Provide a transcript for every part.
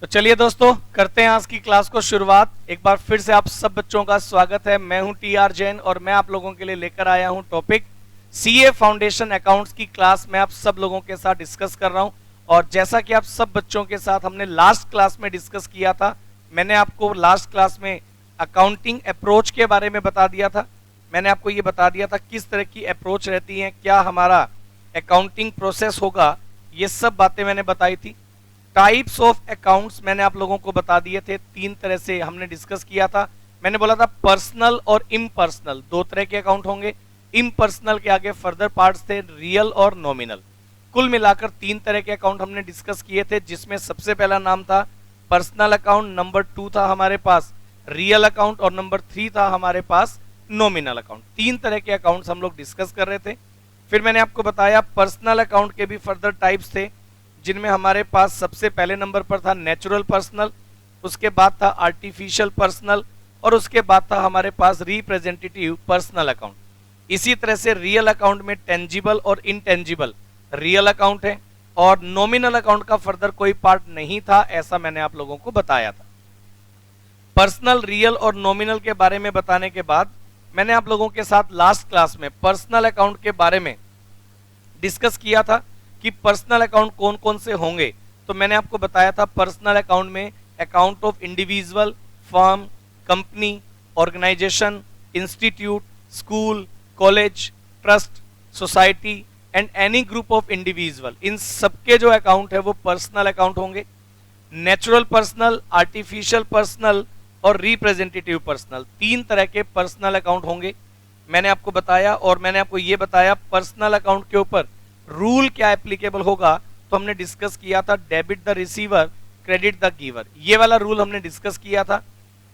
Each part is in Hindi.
तो चलिए दोस्तों, करते हैं आज की क्लास को शुरुआत। एक बार फिर से आप सब बच्चों का स्वागत है। मैं हूं टीआर जैन और मैं आप लोगों के लिए लेकर आया हूं टॉपिक सीए फाउंडेशन अकाउंट्स की क्लास में आप सब लोगों के साथ डिस्कस कर रहा हूं। और जैसा कि आप सब बच्चों के साथ हमने लास्ट क्लास में डिस्कस किया था, मैंने आपको लास्ट क्लास में अकाउंटिंग अप्रोच के बारे में बता दिया था। मैंने आपको ये बता दिया था किस तरह की अप्रोच रहती है, क्या हमारा अकाउंटिंग प्रोसेस होगा, ये सब बातें मैंने बताई थी। टाइप्स ऑफ अकाउंट्स मैंने आप लोगों को बता दिए थे, तीन तरह से हमने डिस्कस किया था। मैंने बोला था पर्सनल और इम्पर्सनल, दो तरह के अकाउंट होंगे। इम्पर्सनल के आगे फर्दर पार्ट्स थे रियल और नॉमिनल। कुल मिलाकर तीन तरह के अकाउंट हमने डिस्कस किए थे, जिसमें सबसे पहला नाम था पर्सनल अकाउंट, नंबर 2 था हमारे पास रियल अकाउंट और नंबर 3 था हमारे पास नॉमिनल अकाउंट। तीन तरह के अकाउंट्स हम लोग डिस्कस कर रहे थे। फिर मैंने आपको बताया पर्सनल अकाउंट के भी फर्दर टाइप्स थे, जिनमें हमारे पास सबसे पहले नंबर पर था नेचुरल पर्सनल, उसके बाद था आर्टिफिशियल पर्सनल और उसके बाद था हमारे पास रिप्रेजेंटेटिव पर्सनल अकाउंट। इसी तरह से रियल अकाउंट में टेंजिबल और इनटेंजिबल रियल अकाउंट है और नॉमिनल अकाउंट का फर्दर कोई पार्ट नहीं था, ऐसा मैंने आप लोगों को बताया था। पर्सनल, रियल और नॉमिनल के बारे में बताने के बाद मैंने आप लोगों के साथ लास्ट क्लास में पर्सनल अकाउंट के बारे में डिस्कस किया था कि पर्सनल अकाउंट कौन कौन से होंगे। तो मैंने आपको बताया था पर्सनल अकाउंट में account of individual, firm, company, organisation, institute, school, college, trust, society and any group of individual, इन सबके जो अकाउंट है वो पर्सनल अकाउंट होंगे। नेचुरल पर्सनल, आर्टिफिशियल पर्सनल और रिप्रेजेंटेटिव पर्सनल, तीन तरह के पर्सनल अकाउंट होंगे मैंने आपको बताया। और मैंने आपको ये बताया पर्सनल अकाउंट के ऊपर रूल क्या एप्लीकेबल होगा। तो हमने डिस्कस किया था debit the receiver, credit the giver, ये वाला रूल हमने डिस्कस किया था।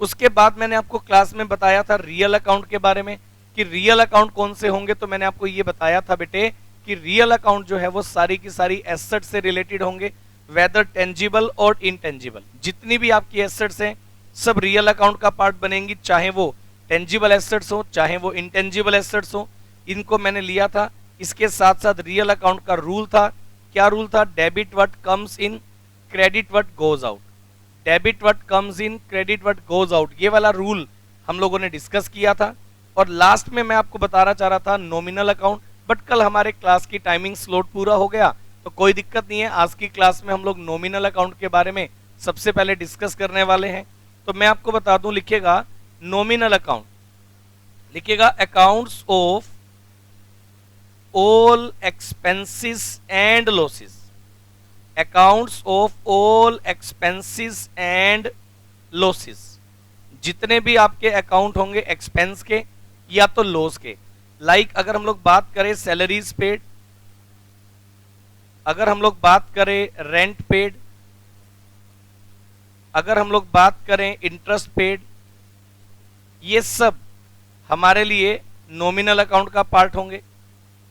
उसके बाद मैंने आपको क्लास में बताया था रियल अकाउंट के बारे में कि रियल अकाउंट कौन से होंगे। तो मैंने आपको ये बताया था बेटे कि रियल अकाउंट जो है वो सारी की सारी एसेट से रिलेटेड होंगे, वेदर टेंजिबल और इनटेंजिबल। जितनी भी आपकी एसेट्स हैं सब रियल अकाउंट का पार्ट बनेंगी, चाहे वो टेंजिबल एसेट्स हो चाहे वो इनटेंजिबल एसेट्स हो, इनको मैंने लिया था। इसके साथ साथ रियल अकाउंट का रूल था, क्या रूल था? Debit what comes in, credit what goes out. Debit what comes in, credit what goes out, ये वाला रूल हम लोगों ने डिस्कस किया था। और लास्ट में मैं आपको बताना चाह रहा था नॉमिनल अकाउंट, बट कल हमारे क्लास की टाइमिंग स्लॉट पूरा हो गया तो कोई दिक्कत नहीं है। आज की क्लास में हम लोग नॉमिनल अकाउंट के बारे में सबसे पहले डिस्कस करने वाले हैं। तो मैं आपको बता दूं, लिखिएगा नॉमिनल अकाउंट, लिखिएगा accounts of all expenses and losses, accounts of all expenses and losses, जितने भी आपके अकाउंट होंगे एक्सपेंस के या तो लॉस के। लाइक अगर हम लोग बात करें सैलरीज पेड, अगर हम लोग बात करें रेंट पेड, अगर हम लोग बात करें इंटरेस्ट पेड, ये सब हमारे लिए नॉमिनल अकाउंट का पार्ट होंगे।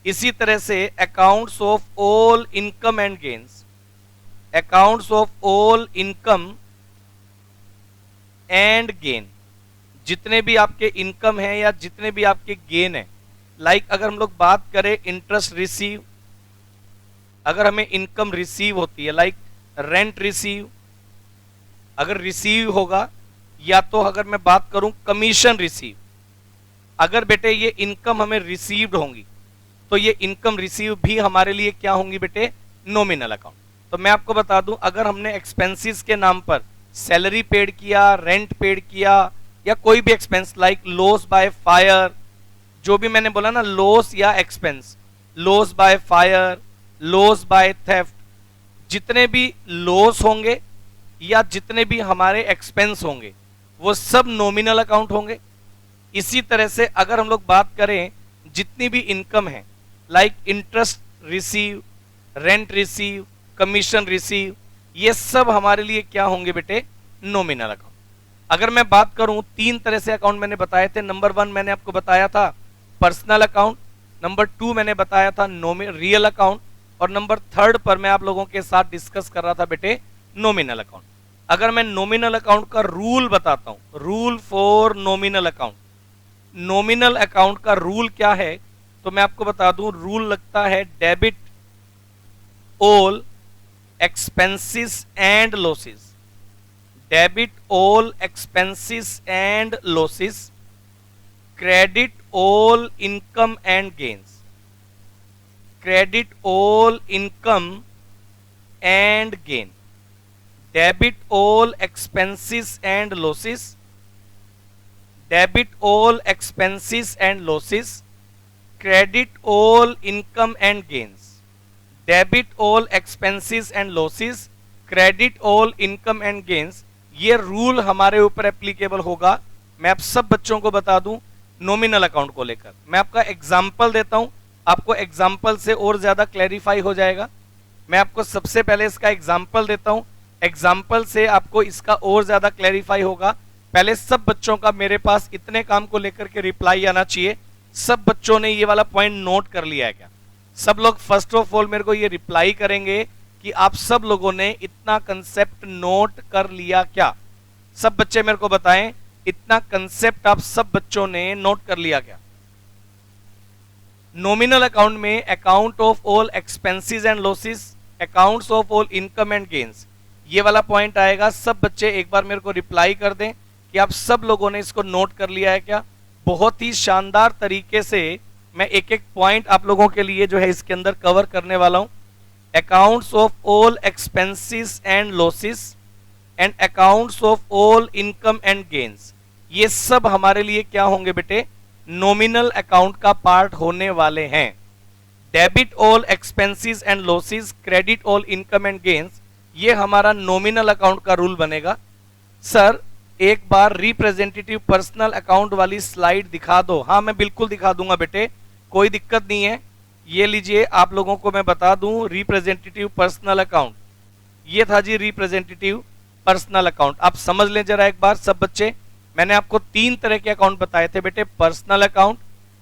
इसी तरह से accounts of all income and gains, accounts of all income and gain, जितने भी आपके इनकम है या जितने भी आपके गेन है। लाइक अगर हम लोग बात करें इंटरेस्ट रिसीव, अगर हमें इनकम रिसीव होती है, लाइक रेंट रिसीव अगर रिसीव होगा, या तो अगर मैं बात करूं कमीशन रिसीव, अगर बेटे ये इनकम हमें रिसीव्ड होंगी तो ये इनकम रिसीव भी हमारे लिए क्या होंगी बेटे? Nominal account. तो मैं आपको बता दूं, अगर हमने एक्सपेंसेस के नाम पर सैलरी पेड किया, रेंट पेड किया या कोई भी expense like loss by fire, जो भी मैंने बोला ना लॉस या expense, loss by fire, loss by theft, जितने भी लॉस होंगे या जितने भी हमारे एक्सपेंस होंगे वो सब नॉमिनल अकाउंट होंगे। इसी तरह से अगर हम लोग बात करें जितनी भी इनकम है, like interest receive, rent receive, commission receive, ये सब हमारे लिए क्या होंगे बेटे? Nominal account. अगर मैं बात करूं, तीन तरह से अकाउंट मैंने बताए थे। नंबर 1 मैंने आपको बताया था पर्सनल अकाउंट, नंबर 2 मैंने बताया था रियल अकाउंट और नंबर 3 पर मैं आप लोगों के साथ डिस्कस कर रहा था बेटे नॉमिनल अकाउंट। अगर मैं नॉमिनल अकाउंट का रूल बताता हूं, rule for nominal account, nominal account का रूल क्या है तो मैं आपको बता दूं, रूल लगता है debit all expenses and losses, debit all expenses and losses, credit all income and gains, credit all income and gain, debit all expenses and losses, debit all expenses and losses, credit all income and gains, debit all expenses and losses, credit all income and gains. ये रूल हमारे ऊपर एप्लीकेबल होगा। मैं आप सब बच्चों को बता दूं नॉमिनल अकाउंट को लेकर। मैं आपका एग्जाम्पल देता हूं, आपको एग्जाम्पल से और ज्यादा क्लैरिफाई हो जाएगा। मैं आपको सबसे पहले इसका एग्जाम्पल देता हूं, एग्जाम्पल से आपको इसका और ज्यादा क्लैरिफाई होगा। पहले सब बच्चों का मेरे पास इतने काम को लेकर के रिप्लाई आना चाहिए। सब बच्चों ने ये वाला पॉइंट नोट कर लिया है क्या? सब लोग फर्स्ट ऑफ ऑल मेरे को ये रिप्लाई करेंगे कि आप सब लोगों ने इतना कंसेप्ट नोट कर लिया क्या? सब बच्चे मेरे को बताएं, इतना कंसेप्ट आप सब बच्चों ने नोट कर लिया क्या? नॉमिनल अकाउंट में account of all expenses and losses, accounts of all income and gains, ये वाला पॉइंट आएगा। सब बच्चे एक बार मेरे को रिप्लाई कर दें कि आप सब लोगों ने इसको नोट कर लिया है क्या? बहुत ही शानदार तरीके से मैं एक एक पॉइंट आप लोगों के लिए जो है इसके अंदर कवर करने वाला हूं। Accounts of all expenses and losses and accounts of all income and gains, ये सब हमारे लिए क्या होंगे बेटे? नॉमिनल अकाउंट का पार्ट होने वाले हैं। Debit all expenses and losses, credit all income and gains, ये हमारा नॉमिनल अकाउंट का रूल बनेगा। सर एक बार रिप्रेजेंटेटिव पर्सनल अकाउंट वाली स्लाइड दिखा दो। हाँ मैं बिल्कुल दिखा दूंगा बेटे, कोई दिक्कत नहीं है। ये लीजिए, आप लोगों को मैं बता दूं रिप्रेजेंटेटिव पर्सनल अकाउंट, ये था जी रिप्रेजेंटेटिव पर्सनल अकाउंट। आप समझ लें जरा एक बार सब बच्चे, मैंने आपको 3 तरह के अकाउंट बताए थे बेटे, पर्सनल अकाउंट,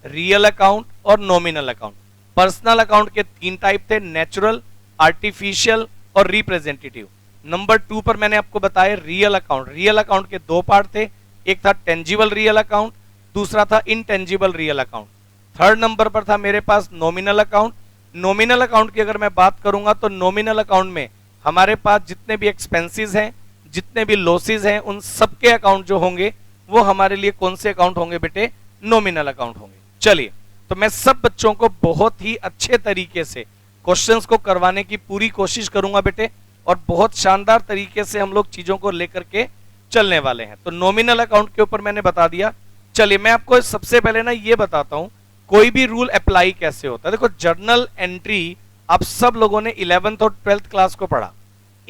रियल अकाउंट और नॉमिनल अकाउंट। पर्सनल अकाउंट के 3 टाइप थे, नेचुरल, आर्टिफिशियल और रिप्रेजेंटेटिव। नंबर 2 पर मैंने आपको बताया रियल अकाउंट। रियल अकाउंट के 2 पार्ट थे, एक था टेंजिबल रियल अकाउंट, दूसरा था intangible real account. 3rd number पर था मेरे पास नॉमिनल अकाउंट। नॉमिनल अकाउंट की अगर मैं बात करूंगा तो नॉमिनल अकाउंट में हमारे पास जितने भी एक्सपेंसेस हैं, जितने भी लॉसेस हैं, उन सबके अकाउंट जो होंगे वो हमारे लिए कौन से अकाउंट होंगे बेटे? नॉमिनल अकाउंट होंगे। चलिए, तो मैं सब बच्चों को बहुत ही अच्छे तरीके से क्वेश्चंस को करवाने की पूरी कोशिश करूंगा बेटे, और बहुत शानदार तरीके से हम लोग चीजों को लेकर के चलने वाले हैं। तो नॉमिनल अकाउंट के ऊपर मैंने बता दिया। चलिए मैं आपको सबसे पहले ना ये बताता हूं कोई भी रूल अप्लाई कैसे होता है। देखो, जर्नल एंट्री आप सब लोगों ने 11th और 12th क्लास को पढ़ा।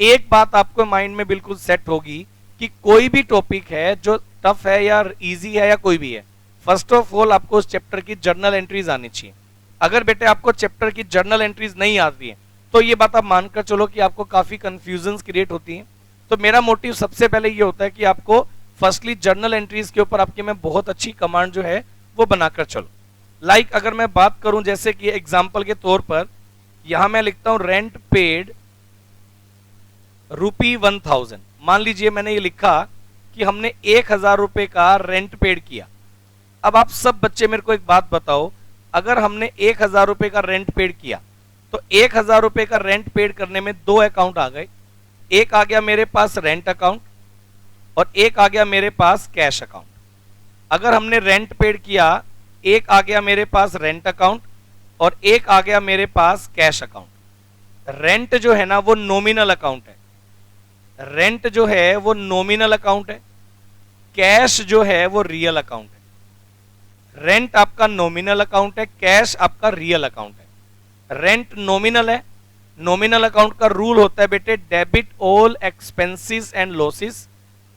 एक बात आपको माइंड में बिल्कुल सेट होगी कि कोई भी टॉपिक है जो टफ है या इजी है या कोई भी है, फर्स्ट ऑफ ऑल आपको उस चैप्टर की जर्नल एंट्रीज आनी चाहिए। अगर बेटे आपको चैप्टर की जर्नल एंट्रीज नहीं आती है तो ये बात आप मानकर चलो कि आपको काफी कंफ्यूजन क्रिएट होती हैं। तो मेरा मोटिव सबसे पहले ये होता है कि आपको फर्स्टली जर्नल एंट्रीज के ऊपर आपकी मैं बहुत अच्छी कमांड जो है वो बनाकर चलो। लाइक अगर मैं बात करूं जैसे कि एग्जाम्पल के तौर पर यहां मैं लिखता हूं रेंट पेड ₹1000। मान लीजिए मैंने ये लिखा कि हमने 1000 रुपए का रेंट पेड किया। अब आप सब बच्चे मेरे को एक बात बताओ, अगर हमने 1000 रुपए का रेंट पेड किया तो 1000 रुपए का रेंट पेड करने में 2 अकाउंट आ गए। एक आ गया मेरे पास रेंट अकाउंट और एक आ गया मेरे पास कैश अकाउंट। अगर हमने रेंट पेड किया, एक आ गया मेरे पास रेंट अकाउंट और एक आ गया मेरे पास कैश अकाउंट। रेंट जो है ना वो नॉमिनल अकाउंट है, रेंट जो है वो नॉमिनल अकाउंट है, कैश जो है वो रियल अकाउंट है। रेंट आपका नॉमिनल अकाउंट है, कैश आपका रियल अकाउंट है। रेंट नॉमिनल है, नॉमिनल अकाउंट का रूल होता है बेटे debit all expenses and losses,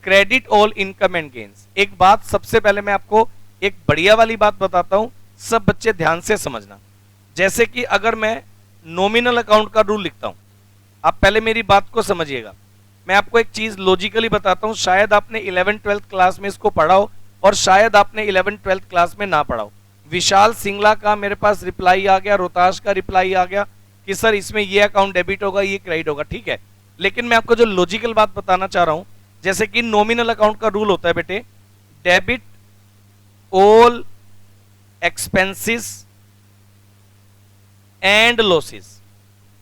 credit all income and gains. एक बात सबसे पहले मैं आपको एक बढ़िया वाली बात बताता हूं, सब बच्चे ध्यान से समझना। जैसे कि अगर मैं नॉमिनल अकाउंट का रूल लिखता हूं, आप पहले मेरी बात को समझिएगा। मैं आपको एक चीज लॉजिकली बताता हूं, शायद आपने 11th-12th क्लास में इसको पढ़ा हो और शायद आपने 11th-12th क्लास में ना पढ़ा हो। विशाल सिंगला का मेरे पास रिप्लाई आ गया, रोहताश का रिप्लाई आ गया कि सर इसमें ये अकाउंट डेबिट होगा, ये क्रेडिट होगा। ठीक है, लेकिन मैं आपको जो लॉजिकल बात बताना चाह रहा हूं, जैसे कि नॉमिनल अकाउंट का रूल होता है बेटे debit all expenses and losses.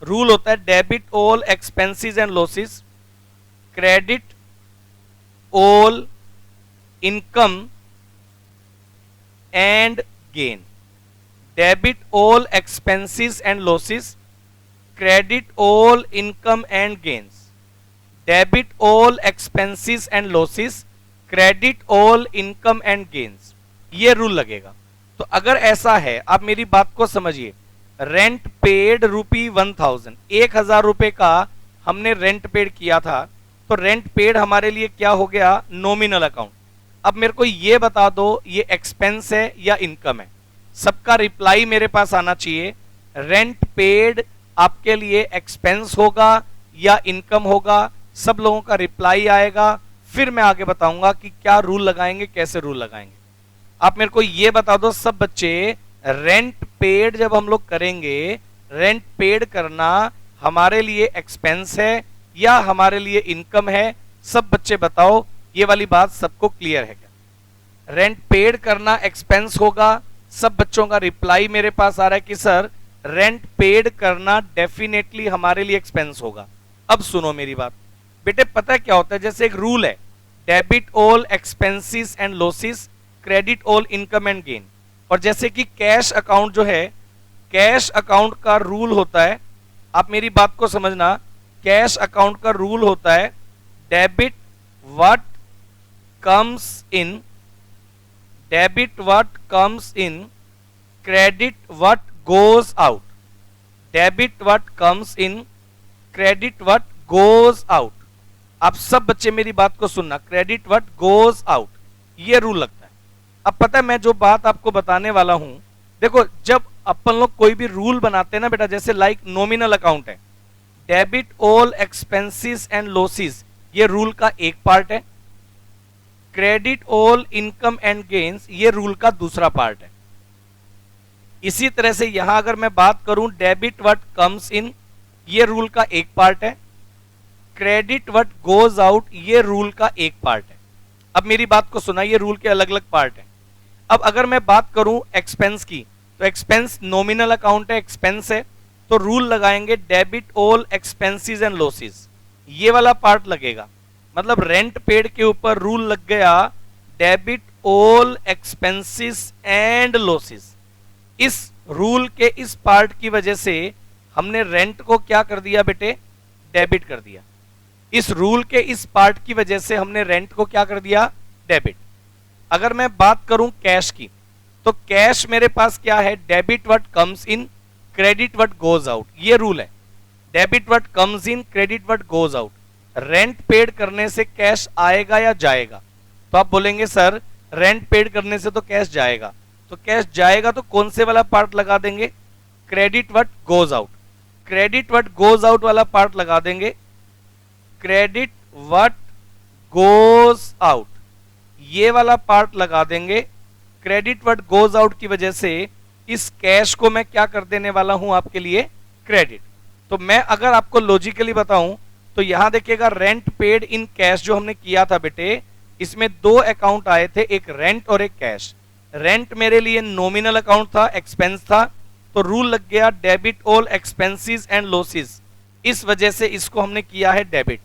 Rule होता है debit all expenses and losses, credit all income and gain, debit all expenses and losses, credit all income and gains, debit all expenses and losses, credit all income and gains, ये रूल लगेगा। तो अगर ऐसा है, आप मेरी बात को समझिए, रेंट पेड रुपी 1000, 1000 रुपए का हमने रेंट पेड किया था, तो रेंट पेड हमारे लिए क्या हो गया, नॉमिनल अकाउंट। अब मेरे को ये बता दो ये एक्सपेंस है या इनकम है, सबका रिप्लाई मेरे पास आना चाहिए। रेंट पेड आपके लिए एक्सपेंस होगा या इनकम होगा, सब लोगों का रिप्लाई आएगा, फिर मैं आगे बताऊंगा कि क्या रूल लगाएंगे, कैसे रूल लगाएंगे। आप मेरे को ये बता दो सब बच्चे, रेंट पेड जब हम लोग करेंगे, रेंट पेड करना हमारे लिए एक्सपेंस है या हमारे लिए इनकम है, सब बच्चे बताओ, ये वाली बात सबको क्लियर है क्या? रेंट पेड करना एक्सपेंस होगा, सब बच्चों का रिप्लाई मेरे पास आ रहा है कि सर रेंट पेड करना डेफिनेटली हमारे लिए एक्सपेंस होगा। अब सुनो मेरी बात बेटे, पता है क्या होता है, जैसे एक रूल है, debit all expenses and losses, credit all income and gain. और जैसे कि कैश अकाउंट जो है, कैश अकाउंट का रूल होता है, आप मेरी बात को समझना, कैश अकाउंट का रूल होता है debit what comes in, debit what comes in, credit what goes out, debit what comes in, credit what goes out. आप सब बच्चे मेरी बात को सुनना, क्रेडिट व्हाट गोज आउट, ये रूल लगता है। अब पता है मैं जो बात आपको बताने वाला हूं, देखो जब अपन लोग कोई भी रूल बनाते हैं ना बेटा, जैसे लाइक नॉमिनल अकाउंट है, debit all expenses and losses, ये रूल का एक पार्ट है, credit all income and gains, ये रूल का दूसरा पार्ट है। इसी तरह से यहां अगर मैं बात करूं, डेबिट व्हाट कम्स इन, ये रूल का एक पार्ट है, क्रेडिट व्हाट गोज आउट, ये रूल का एक पार्ट है। अब मेरी बात को सुना, ये रूल के अलग अलग पार्ट है। अब अगर मैं बात करूं एक्सपेंस की, तो एक्सपेंस नॉमिनल अकाउंट है, एक्सपेंस है, तो रूल लगाएंगे debit all expenses and losses, ये वाला पार्ट लगेगा। मतलब रेंट पेड के ऊपर रूल लग गया debit all expenses and losses. इस रूल के इस पार्ट की वजह से हमने रेंट को क्या कर दिया बेटे, डेबिट कर दिया। इस रूल के इस पार्ट की वजह से हमने रेंट को क्या कर दिया, डेबिट। अगर मैं बात करूं कैश की, तो कैश मेरे पास क्या है, debit what comes in, credit what goes out, ये रूल है, debit what comes in, credit what goes out. Rent paid करने से कैश आएगा या जाएगा, तो आप बोलेंगे सर रेंट पेड करने से तो कैश जाएगा, तो कैश जाएगा तो कौन से वाला पार्ट लगा देंगे, credit what goes out, credit what goes out वाला पार्ट लगा देंगे, क्रेडिट व्हाट गोज आउट, ये वाला पार्ट लगा देंगे। क्रेडिट व्हाट गोज आउट की वजह से इस कैश को मैं क्या कर देने वाला हूं आपके लिए, क्रेडिट। तो मैं अगर आपको लॉजिकली बताऊं, तो यहां देखिएगा रेंट पेड इन कैश जो हमने किया था बेटे, इसमें दो अकाउंट आए थे, एक रेंट और एक कैश। रेंट मेरे लिए नॉमिनल अकाउंट था, एक्सपेंस था, तो रूल लग गया debit all expenses and losses, इस वजह से इसको हमने किया है डेबिट।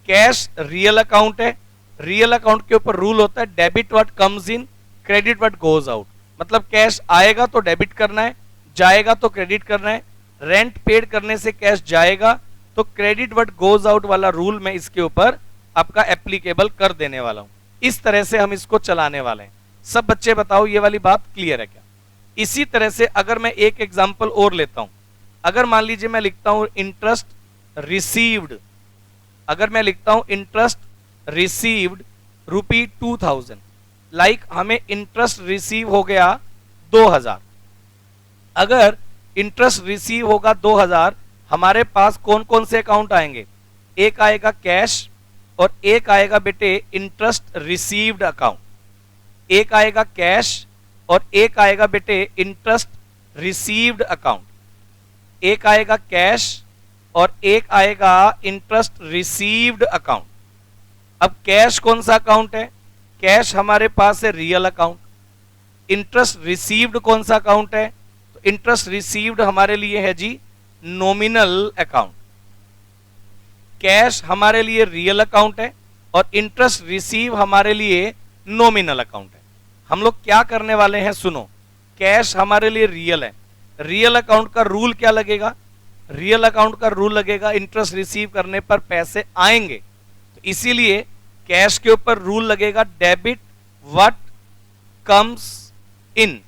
कैश रियल अकाउंट है, रियल अकाउंट के ऊपर रूल होता है debit what comes in, credit what goes out. मतलब कैश आएगा तो डेबिट करना है, जाएगा तो क्रेडिट करना है। रेंट पेड करने से कैश जाएगा, तो क्रेडिट व्हाट गोज आउट वाला रूल मैं इसके ऊपर आपका एप्लीकेबल कर देने वाला हूं। इस तरह से हम इसको चलाने वाले हैं। सब बच्चे बताओ ये वाली बात क्लियर है क्या? इसी तरह से अगर मैं एक एग्जांपल और लेता हूं, अगर मान लीजिए मैं लिखता हूं इंटरेस्ट रिसीव्ड, अगर मैं लिखता हूं इंटरेस्ट रिसीव्ड रुपी 2000, लाइक हमें इंटरेस्ट रिसीव हो गया 2000। अगर इंटरेस्ट रिसीव होगा 2000, हमारे पास कौन कौन से अकाउंट आएंगे, एक आएगा कैश और एक आएगा बेटे इंटरेस्ट रिसीव्ड अकाउंट। एक आएगा कैश और एक आएगा बेटे इंटरेस्ट रिसीव्ड अकाउंट। एक आएगा कैश और एक आएगा इंटरेस्ट रिसीव्ड अकाउंट। अब कैश कौन सा अकाउंट है, कैश हमारे पास है रियल अकाउंट। इंटरेस्ट रिसीव्ड कौन सा अकाउंट है, तो इंटरेस्ट रिसीव्ड हमारे लिए है जी नॉमिनल अकाउंट। कैश हमारे लिए रियल अकाउंट है और इंटरेस्ट रिसीव हमारे लिए नॉमिनल अकाउंट है। हम लोग क्या करने वाले हैं, सुनो, कैश हमारे लिए रियल है। रियल अकाउंट का रूल क्या लगेगा, रियल अकाउंट का रूल लगेगा इंटरेस्ट रिसीव करने पर पैसे आएंगे, तो इसीलिए कैश के ऊपर रूल लगेगा debit what comes in.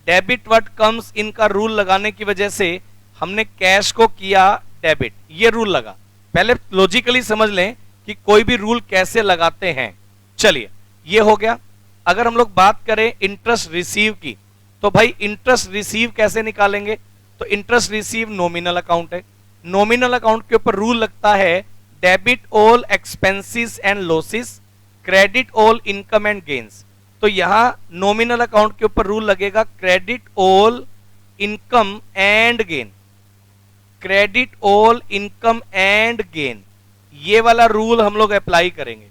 Debit what comes in का रूल लगाने की वजह से हमने कैश को किया डेबिट, ये रूल लगा। पहले लॉजिकली समझ लें कि कोई भी रूल कैसे लगाते हैं। चलिए, ये हो गया। अगर हम लोग बात करें इंटरेस्ट रिसीव की, तो भाई इंटरेस्ट रिसीव कैसे निकालेंगे, तो इंटरेस्ट रिसीव नॉमिनल अकाउंट है। नॉमिनल अकाउंट के ऊपर रूल लगता है debit all expenses and losses, credit all income and gains. तो यहां नॉमिनल अकाउंट के ऊपर रूल लगेगा credit all income and gain, credit all income and gain, ये वाला रूल हम लोग अप्लाई करेंगे।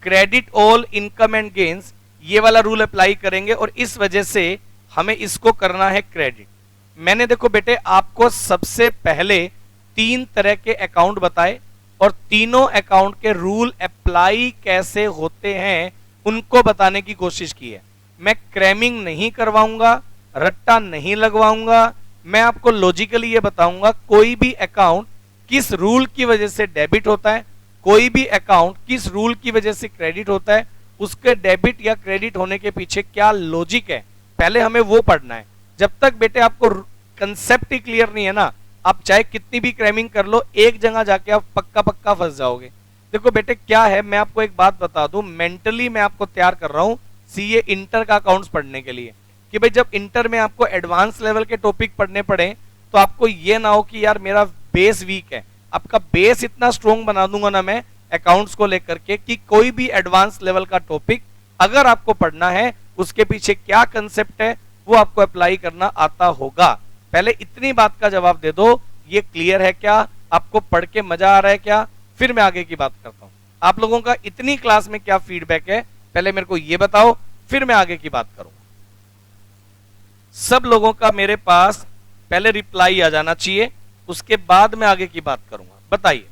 Credit all income and gains, ये वाला रूल अप्लाई करेंगे और इस वजह से हमें इसको करना है क्रेडिट। मैंने देखो बेटे आपको सबसे पहले 3 तरह के अकाउंट बताए और तीनों अकाउंट के रूल अप्लाई कैसे होते हैं उनको बताने की कोशिश की है। मैं क्रैमिंग नहीं करवाऊंगा, रट्टा नहीं लगवाऊंगा, मैं आपको लॉजिकली ये बताऊंगा कोई भी अकाउंट किस रूल की वजह से डेबिट होता है, कोई भी अकाउंट किस रूल की वजह से क्रेडिट होता है, उसके डेबिट या क्रेडिट होने के पीछे क्या लॉजिक है, पहले हमें वो पढ़ना है। जब तक बेटे आपको कंसेप्ट ही क्लियर नहीं है ना, आप चाहे कितनी भी क्रैमिंग कर लो, एक जगह जाके आप पक्का पक्का फंस जाओगे। देखो बेटे क्या है, मैं आपको एक बात बता दूं, मेंटली मैं आपको तैयार कर रहा हूं सीए इंटर का अकाउंट्स पढ़ने के लिए, कि भाई जब इंटर में आपको एडवांस लेवल के टॉपिक पढ़ने पड़े तो आपको ये ना हो कि यार मेरा बेस वीक है। आपका बेस इतना स्ट्रॉन्ग बना दूंगा ना मैं अकाउंट्स को लेकर के कि कोई भी एडवांस लेवल का टॉपिक अगर आपको पढ़ना है उसके पीछे क्या कंसेप्ट है वो आपको अप्लाई करना आता होगा। पहले इतनी बात का जवाब दे दो, ये क्लियर है क्या, आपको पढ़ के मजा आ रहा है क्या, फिर मैं आगे की बात करता हूं। आप लोगों का इतनी क्लास में क्या फीडबैक है पहले मेरे को ये बताओ, फिर मैं आगे की बात करूंगा। सब लोगों का मेरे पास पहले रिप्लाई आ जाना चाहिए, उसके बाद मैं आगे की बात करूंगा। बताइए,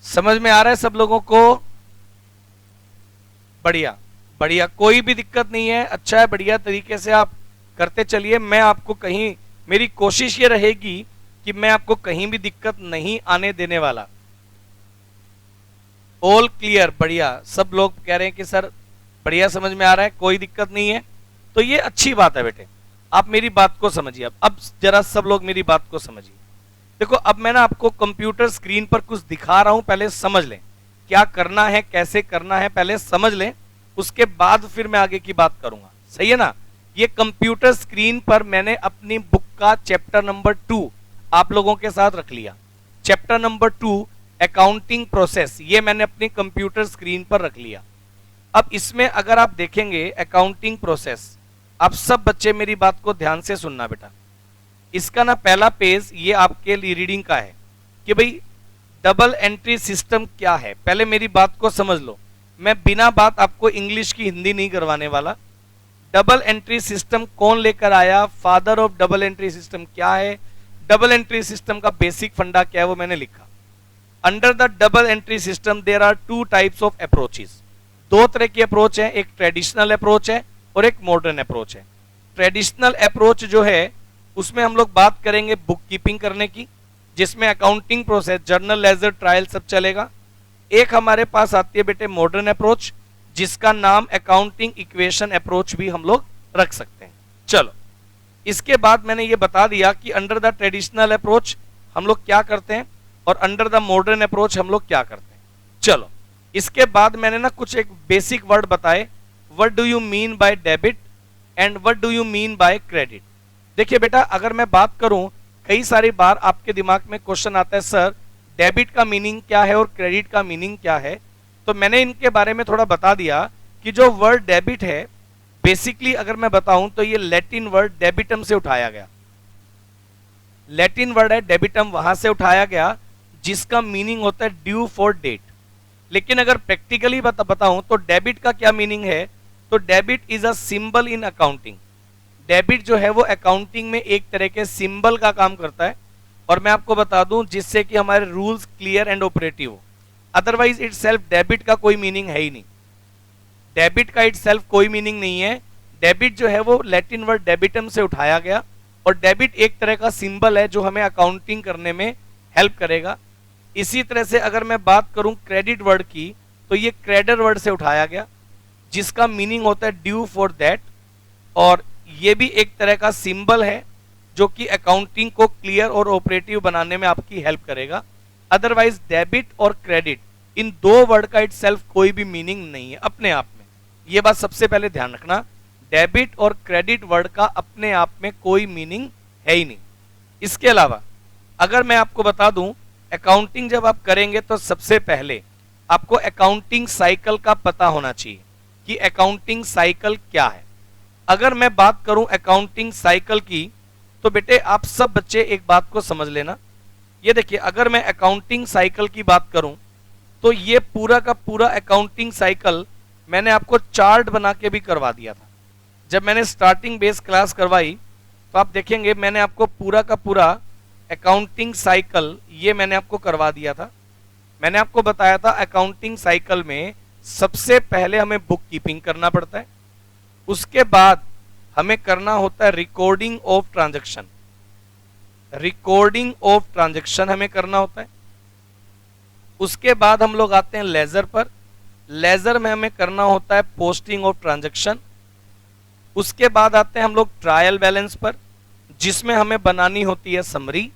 समझ में आ रहा है सब लोगों को? बढ़िया बढ़िया, कोई भी दिक्कत नहीं है, अच्छा है, बढ़िया तरीके से आप करते चलिए। मैं आपको कहीं, मेरी कोशिश ये रहेगी कि मैं आपको कहीं भी दिक्कत नहीं आने देने वाला। ऑल क्लियर, बढ़िया, सब लोग कह रहे हैं कि सर बढ़िया समझ में आ रहा है, कोई दिक्कत नहीं है, तो ये अच्छी बात है बेटे। आप मेरी बात को समझिए, अब जरा सब लोग मेरी बात को समझिए। देखो अब मैं ना आपको कंप्यूटर स्क्रीन पर कुछ दिखा रहा हूं, पहले समझ लें क्या करना है, कैसे करना है, पहले समझ लें, उसके बाद फिर मैं आगे की बात करूंगा। सही है ना? ये कंप्यूटर स्क्रीन पर मैंने अपनी बुक का चैप्टर नंबर 2 आप लोगों के साथ रख लिया। चैप्टर नंबर 2 अकाउंटिंग प्रोसेस, ये मैंने अपनी कंप्यूटर स्क्रीन पर रख लिया। अब इसमें अगर आप देखेंगे अकाउंटिंग प्रोसेस, आप सब बच्चे मेरी बात को ध्यान से सुनना बेटा। इसका ना पहला पेज ये आपके लिए रीडिंग का है कि भाई डबल एंट्री सिस्टम क्या है। पहले मेरी बात को समझ लो, मैं बिना बात आपको इंग्लिश की हिंदी नहीं करवाने वाला। डबल एंट्री सिस्टम कौन लेकर आया, father of double entry system क्या है, डबल एंट्री सिस्टम का बेसिक फंडा क्या है, वो मैंने लिखा। Under the double entry system there are 2 types of approaches. 2 तरह की अप्रोच है, एक ट्रेडिशनल अप्रोच है और एक मॉडर्न अप्रोच है। ट्रेडिशनल अप्रोच जो है उसमें हम लोग बात करेंगे बुक कीपिंग करने की, जिसमें accounting process, journal, ledger, trial सब चलेगा। एक हमारे पास आती है बेटे मॉडर्न अप्रोच, जिसका नाम अकाउंटिंग इक्वेशन अप्रोच भी हम लोग रख सकते हैं। चलो, इसके बाद मैंने ये बता दिया कि अंडर द ट्रेडिशनल अप्रोच हम लोग क्या करते हैं और अंडर द मॉडर्न अप्रोच हम लोग क्या करते हैं। चलो, इसके बाद मैंने ना कुछ एक बेसिक वर्ड बताए, what do you mean by debit and what do you mean by credit. देखिए बेटा, अगर मैं बात करूं, कई सारी बार आपके दिमाग में क्वेश्चन आता है, सर डेबिट का मीनिंग क्या है और क्रेडिट का मीनिंग क्या है। तो मैंने इनके बारे में थोड़ा बता दिया कि जो वर्ड डेबिट है, बेसिकली अगर मैं बताऊं तो ये लैटिन वर्ड डेबिटम से उठाया गया। लैटिन वर्ड है डेबिटम, वहां से उठाया गया, जिसका मीनिंग होता है ड्यू फॉर डेट। लेकिन अगर प्रैक्टिकली बताऊं तो डेबिट का क्या मीनिंग है, तो debit is a symbol in accounting debit जो है वो अकाउंटिंग में एक तरह के सिंबल का काम करता है, और मैं आपको बता दूं जिससे कि हमारे रूल्स क्लियर एंड ऑपरेटिव हो। अदरवाइज इट सेल्फ डेबिट का कोई मीनिंग है ही नहीं। डेबिट का इट सेल्फ कोई मीनिंग नहीं है। डेबिट जो है वो लैटिन वर्ड डेबिटम से उठाया गया, और डेबिट एक तरह का सिंबल है जो हमें अकाउंटिंग करने में हेल्प करेगा। इसी तरह से अगर मैं बात करूं क्रेडिट वर्ड की, तो ये क्रेडर वर्ड से उठाया गया जिसका मीनिंग होता है ड्यू फॉर दैट, और ये भी एक तरह का सिंबल है जो कि अकाउंटिंग को क्लियर और ऑपरेटिव बनाने में आपकी हेल्प करेगा। अदरवाइज डेबिट और क्रेडिट इन दो वर्ड का इट सेल्फ कोई भी मीनिंग नहीं है अपने आप में। ये बात सबसे पहले ध्यान रखना, डेबिट और क्रेडिट वर्ड का अपने आप में कोई मीनिंग है ही नहीं। इसके अलावा अगर मैं आपको बता दूं, अकाउंटिंग जब आप करेंगे तो सबसे पहले आपको अकाउंटिंग साइकिल का पता होना चाहिए कि अकाउंटिंग साइकिल क्या है। अगर मैं बात करूं अकाउंटिंग साइकिल की, तो बेटे आप सब बच्चे एक बात को समझ लेना। ये देखिए, अगर मैं अकाउंटिंग साइकिल की बात करूं तो ये पूरा का पूरा अकाउंटिंग साइकिल मैंने आपको चार्ट बना के भी करवा दिया था। जब मैंने स्टार्टिंग बेस क्लास करवाई तो आप देखेंगे मैंने आपको पूरा का पूरा अकाउंटिंग साइकिल ये मैंने आपको करवा दिया था। मैंने आपको बताया था अकाउंटिंग साइकिल में सबसे पहले हमें बुक कीपिंग करना पड़ता है, उसके बाद हमें करना होता है recording of transaction. Recording of transaction हमें करना होता है। उसके बाद हम लोग आते हैं लेजर पर। लेजर में हमें करना होता है पोस्टिंग ऑफ ट्रांजैक्शन। उसके बाद आते हैं हम लोग ट्रायल बैलेंस पर, जिसमें हमें बनानी होती है समरी,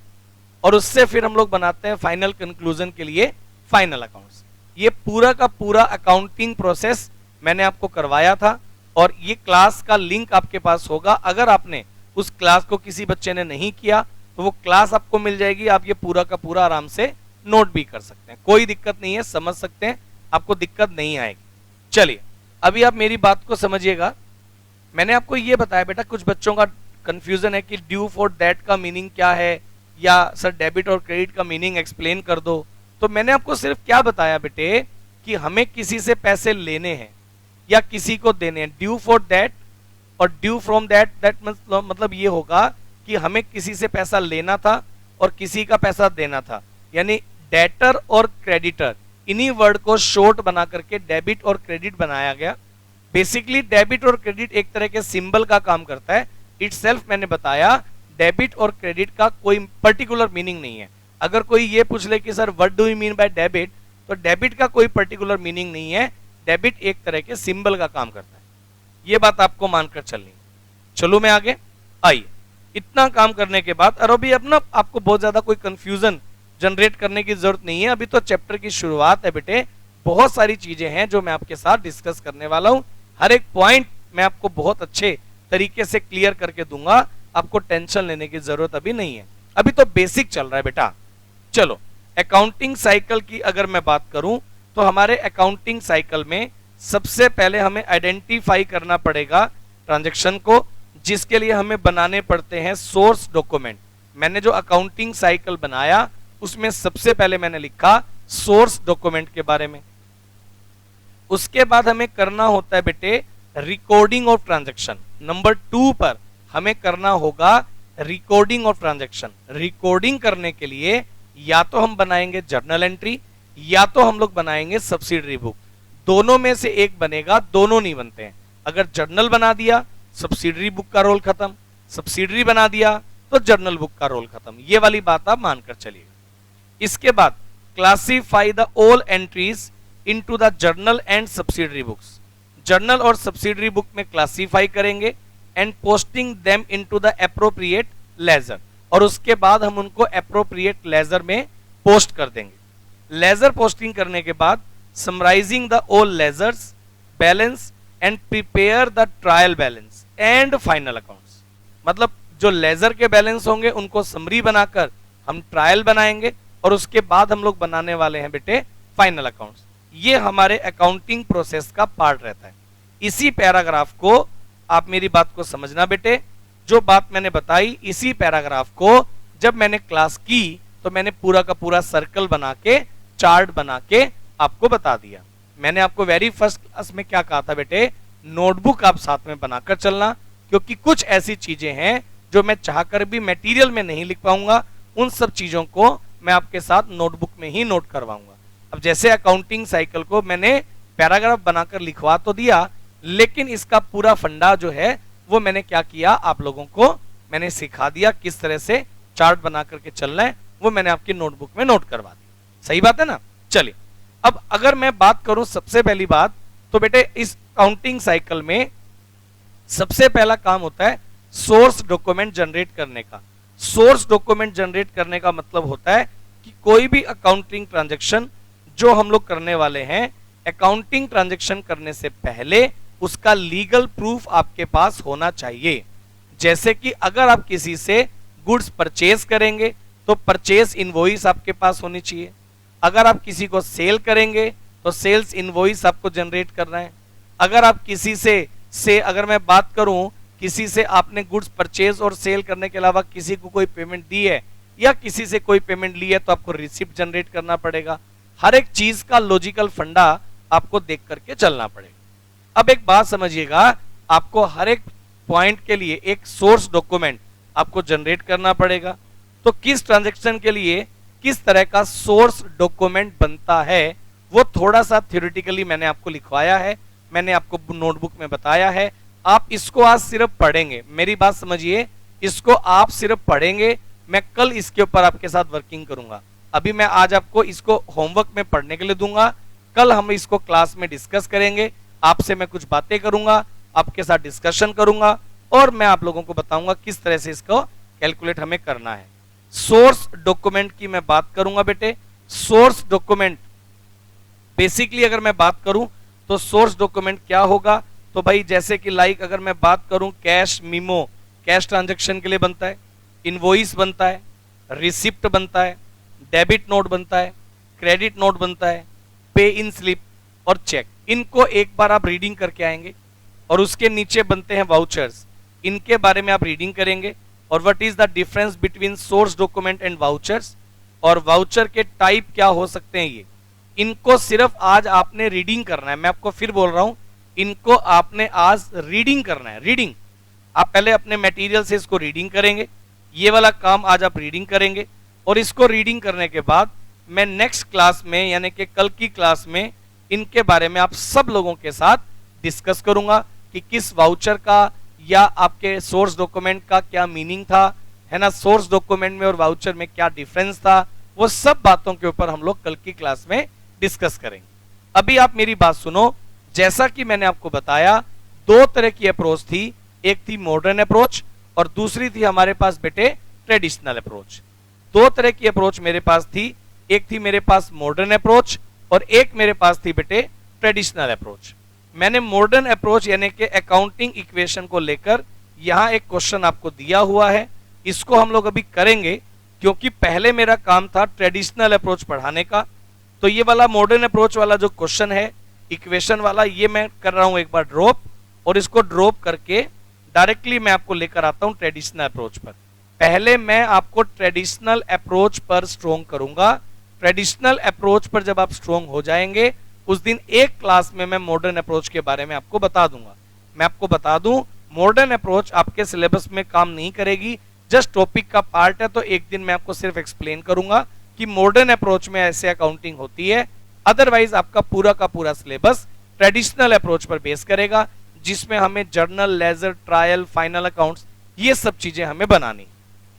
और उससे फिर हम लोग बनाते हैं फाइनल कंक्लूजन के लिए फाइनल अकाउंट्स। ये पूरा का पूरा अकाउंटिंग प्रोसेस मैंने आपको करवाया था, और ये क्लास का लिंक आपके पास होगा। अगर आपने उस क्लास को किसी बच्चे ने नहीं किया तो वो क्लास आपको मिल जाएगी, आप ये पूरा का पूरा आराम से नोट भी कर सकते हैं, कोई दिक्कत नहीं है, समझ सकते हैं, आपको दिक्कत नहीं आएगी। चलिए अभी आप मेरी बात को समझिएगा। मैंने आपको ये बताया बेटा, कुछ बच्चों का कंफ्यूजन है कि ड्यू फॉर दैट का मीनिंग क्या है, या सर डेबिट और क्रेडिट का मीनिंग एक्सप्लेन कर दो। तो मैंने आपको सिर्फ क्या बताया बेटे कि हमें किसी से पैसे लेने हैं या किसी को देने हैं। ड्यू फॉर दैट और ड्यू फ्रॉम दैट, दैट मतलब ये होगा कि हमें किसी से पैसा लेना था और किसी का पैसा देना था, यानी डेटर और क्रेडिटर, इन्हीं वर्ड को शॉर्ट बना करके डेबिट और क्रेडिट बनाया गया। बेसिकली डेबिट और क्रेडिट एक तरह के सिंबल का काम करता है। इटसेल्फ मैंने बताया डेबिट और क्रेडिट का कोई पर्टिकुलर मीनिंग नहीं है। अगर कोई ये पूछ ले कि sir what do you mean by debit, तो डेबिट का कोई पर्टिकुलर मीनिंग नहीं है। डेबिट एक तरह के सिंबल का काम करता है, ये बात आपको मानकर चलनी। चलो मैं आगे, आइए। इतना काम करने के बाद, और अभी अब ना आपको बहुत ज्यादा कोई कंफ्यूजन जनरेट करने की जरूरत नहीं है, अभी तो चैप्टर की शुरुआत है बेटे। बहुत सारी चीजें हैं जो मैं आपके साथ डिस्कस करने वाला हूं। हर एक पॉइंट मैं आपको बहुत अच्छे तरीके से क्लियर करके दूंगा, आपको टेंशन लेने की जरूरत अभी नहीं है, अभी तो बेसिक चल रहा है बेटा। चलो अकाउंटिंग साइकिल की अगर मैं बात करूं तो हमारे अकाउंटिंग साइकिल में सबसे पहले हमें आइडेंटिफाई करना पड़ेगा ट्रांजैक्शन को, जिसके लिए हमें बनाने पड़ते हैं सोर्स डॉक्यूमेंट। मैंने जो अकाउंटिंग साइकिल बनाया उसमें सबसे पहले मैंने लिखा सोर्स डॉक्यूमेंट के बारे में। उसके बाद हमें करना होता है बेटे रिकॉर्डिंग ऑफ ट्रांजैक्शन। नंबर 2 पर हमें करना होगा रिकॉर्डिंग ऑफ ट्रांजैक्शन। रिकॉर्डिंग करने के लिए या तो हम बनाएंगे जर्नल एंट्री या तो हम लोग बनाएंगे सब्सिडरी बुक। दोनों में से एक बनेगा, दोनों नहीं बनते हैं। अगर जर्नल बना दिया सब्सिडरी बुक का रोल खत्म, सब्सिडरी बना दिया तो जर्नल बुक का रोल खत्म। ये वाली बात आप मानकर चलिएगा। इसके बाद classify the all entries into the journal and subsidiary books. Journal और सब्सिडरी बुक में क्लासिफाई करेंगे and posting them into the appropriate ledger, और उसके बाद हम उनको एप्रोप्रिएट लेजर में पोस्ट कर देंगे। लेजर पोस्टिंग करने के बाद summarising the all ledgers balance and prepare the trial balance and final accounts. मतलब जो लेजर के बैलेंस होंगे उनको समरी बनाकर हम ट्रायल बनाएंगे, और उसके बाद हम लोग बनाने वाले हैं बेटे फाइनल अकाउंट्स। ये हमारे अकाउंटिंग प्रोसेस का पार्ट रहता है। इसी पैराग्राफ को आप मेरी बात को समझना बेटे, जो बात मैंने बताई इसी पैराग्राफ को जब मैंने क्लास की तो मैंने पूरा का पूरा सर्कल बना के चार्ट बना के आपको बता दिया। मैंने आपको वेरी फर्स्ट क्लास में क्या कहा था बेटे, नोटबुक आप साथ में बनाकर चलना, क्योंकि कुछ ऐसी चीजें हैं जो मैं चाहकर भी मटेरियल में नहीं लिख पाऊंगा, उन सब चीजों को मैं आपके साथ नोटबुक में ही नोट करवाऊंगा। अब जैसे अकाउंटिंग साइकिल को मैंने पैराग्राफ बनाकर लिखवा तो दिया, लेकिन इसका पूरा फंडा जो है वो मैंने क्या किया, आप लोगों को मैंने सिखा दिया किस तरह से चार्ट बना करके चलना है, वो मैंने आपकी नोटबुक में नोट करवा दिया। सही बात है ना। चलिए अब अगर मैं बात करूं सबसे पहली बात, तो बेटे इस काउंटिंग साइकिल में सबसे पहला काम होता है सोर्स डॉक्यूमेंट जनरेट करने का। सोर्स डॉक्यूमेंट जनरेट करने का मतलब होता है कि कोई भी अकाउंटिंग ट्रांजैक्शन जो हम लोग करने वाले हैं, अकाउंटिंग ट्रांजैक्शन करने से पहले उसका लीगल प्रूफ आपके पास होना चाहिए। जैसे कि अगर आप किसी से गुड्स परचेज करेंगे तो परचेज इनवॉइस आपके पास होनी चाहिए। अगर आप किसी को सेल करेंगे तो सेल्स इनवॉइस आपको जनरेट करना है। अगर आप किसी से अगर मैं बात करूं, किसी से आपने गुड्स परचेज और सेल करने के अलावा किसी को कोई पेमेंट दी है या किसी से कोई पेमेंट ली है, तो आपको रिसिप्ट जनरेट करना पड़ेगा। हर एक चीज का लॉजिकल फंडा आपको देख करके चलना पड़ेगा। अब एक बात समझिएगा, आपको हर एक पॉइंट के लिए एक सोर्स डॉक्यूमेंट आपको जनरेट करना पड़ेगा। तो किस ट्रांजैक्शन के लिए किस तरह का सोर्स डॉक्यूमेंट बनता है, वो थोड़ा सा थ्योरेटिकली मैंने आपको लिखवाया है, मैंने आपको नोटबुक में बताया है। आप इसको आज सिर्फ पढ़ेंगे, मेरी बात समझिए, इसको आप सिर्फ पढ़ेंगे। मैं कल इसके ऊपर आपके साथ वर्किंग करूंगा। अभी मैं आज आपको इसको होमवर्क में पढ़ने के लिए दूंगा, कल हम इसको क्लास में डिस्कस करेंगे। आपसे मैं कुछ बातें करूंगा, आपके साथ डिस्कशन करूंगा और मैं आप लोगों को बताऊंगा किस तरह से इसको कैलकुलेट हमें करना है। सोर्स डॉक्यूमेंट की मैं बात करूंगा बेटे। सोर्स डॉक्यूमेंट बेसिकली अगर मैं बात करूं तो सोर्स डॉक्यूमेंट क्या होगा, तो भाई जैसे कि लाइक अगर मैं बात करूं कैश मीमो, कैश ट्रांजैक्शन के लिए बनता है, इनवॉइस बनता है, रिसिप्ट बनता है, डेबिट नोट बनता है, क्रेडिट नोट बनता है, पे इन स्लिप और चेक। इनको एक बार आप रीडिंग करके आएंगे और उसके नीचे बनते हैं वाउचर्स, इनके बारे में आप रीडिंग करेंगे और what is the difference between source document and vouchers, और वाउचर के टाइप क्या हो सकते हैं। ये इनको सिर्फ आज आपने रीडिंग करना है। मैं आपको फिर बोल रहा हूं, इनको आपने आज रीडिंग करना है। रीडिंग आप पहले अपने मटेरियल से इसको रीडिंग करेंगे, ये वाला काम आज आप रीडिंग करेंगे और इसको रीडिंग करने के बाद मैं नेक्स्ट क्लास में यानी कि कल की क्लास में इनके बारे में आप सब लोगों के साथ डिस्कस करूंगा कि किस वाउचर का या आपके सोर्स डॉक्यूमेंट का क्या मीनिंग था, है ना, सोर्स डॉक्यूमेंट में और वाउचर में क्या डिफरेंस था, वो सब बातों के ऊपर हम लोग कल की क्लास में डिस्कस करेंगे। अभी आप मेरी बात सुनो। जैसा कि मैंने आपको बताया, दो तरह की अप्रोच थी, एक थी मॉडर्न अप्रोच और दूसरी थी हमारे पास बेटे ट्रेडिशनल अप्रोच। दो तरह की अप्रोच मेरे पास थी, एक थी मेरे पास मॉडर्न अप्रोच और एक मेरे पास थी बेटे ट्रेडिशनल अप्रोच। मैंने मॉडर्न अप्रोच यानी कि अकाउंटिंग इक्वेशन को लेकर यहां एक क्वेश्चन आपको दिया हुआ है, इसको हम लोग अभी करेंगे क्योंकि पहले मेरा काम था ट्रेडिशनल अप्रोच पढ़ाने का। तो ये वाला मॉडर्न अप्रोच वाला जो क्वेश्चन है इक्वेशन वाला, ये मैं कर रहा हूं एक बार ड्रॉप, और इसको ड्रॉप करके डायरेक्टली मैं आपको लेकर आता हूं ट्रेडिशनल अप्रोच पर। पहले मैं आपको ट्रेडिशनल अप्रोच पर स्ट्रोंग करूंगा। ट्रेडिशनल अप्रोच पर जब आप स्ट्रोंग हो जाएंगे उस दिन एक क्लास में मैं मॉडर्न अप्रोच के बारे में आपको बता दूंगा। मैं आपको बता दूं, मॉडर्न अप्रोच आपके सिलेबस में काम नहीं करेगी, जस्ट टॉपिक का पार्ट है। तो एक दिन मैं आपको सिर्फ एक्सप्लेन करूंगा कि मॉडर्न अप्रोच में ऐसे अकाउंटिंग होती है। अदरवाइज आपका पूरा का पूरा सिलेबस ट्रेडिशनल अप्रोच पर बेस करेगा, जिसमें हमें journal, ledger, trial, final accounts, ये सब चीजें हमें बनानी।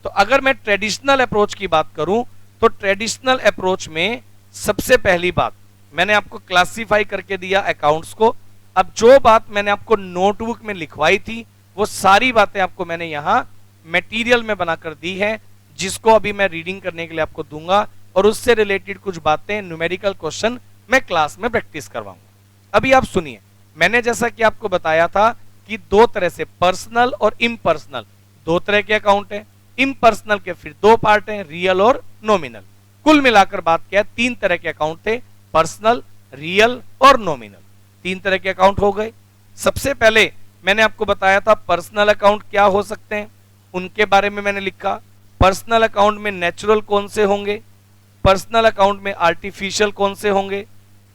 तो अगर मैं ट्रेडिशनल अप्रोच की बात करूं तो ट्रेडिशनल अप्रोच में सबसे पहली बात मैंने आपको क्लासिफाई करके दिया अकाउंट्स को। अब जो बात मैंने आपको नोटबुक में लिखवाई थी वो सारी बातें आपको मैंने यहां मटेरियल में बनाकर दी है, जिसको अभी मैं रीडिंग करने के लिए आपको दूंगा और उससे रिलेटेड कुछ बातें, न्यूमेरिकल क्वेश्चन मैं क्लास में प्रैक्टिस करवाऊंगा। अभी आप सुनिए, मैंने जैसा कि आपको बताया था कि दो तरह से पर्सनल और इम्पर्सनल, दो तरह के अकाउंट हैं। इम्पर्सनल के फिर दो पार्ट हैं, रियल और नॉमिनल। कुल मिलाकर बात किया तीन तरह के अकाउंट थे, पर्सनल, रियल और नॉमिनल। तीन तरह के अकाउंट हो गए। सबसे पहले मैंने आपको बताया था पर्सनल अकाउंट क्या हो सकते हैं, उनके बारे में मैंने लिखा। पर्सनल अकाउंट में नेचुरल कौन से होंगे, पर्सनल अकाउंट में आर्टिफिशियल कौन से होंगे,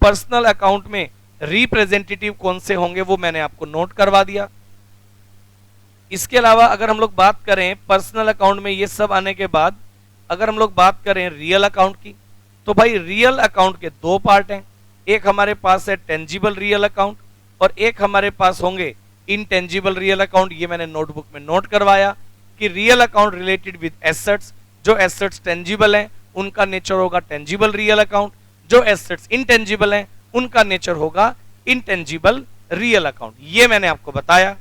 पर्सनल अकाउंट में रिप्रेजेंटेटिव कौन से होंगे, वो मैंने आपको नोट करवा दिया। इसके अलावा अगर हम लोग बात करें पर्सनल अकाउंट में ये सब आने के बाद अगर हम लोग बात करें रियल अकाउंट की, तो भाई रियल अकाउंट के दो पार्ट हैं। एक हमारे पास है टेंजिबल रियल अकाउंट और एक हमारे पास होंगे इनटेंजिबल रियल अकाउंट। ये मैंने नोटबुक में नोट करवाया कि real account related with assets, जो एसेट्स टेंजिबल हैं उनका नेचर होगा टेंजिबल रियल अकाउंट, जो एसेट्स इनटेंजिबल हैं उनका नेचर होगा इनटेंजिबल रियल अकाउंट। ये मैंने आपको बताया।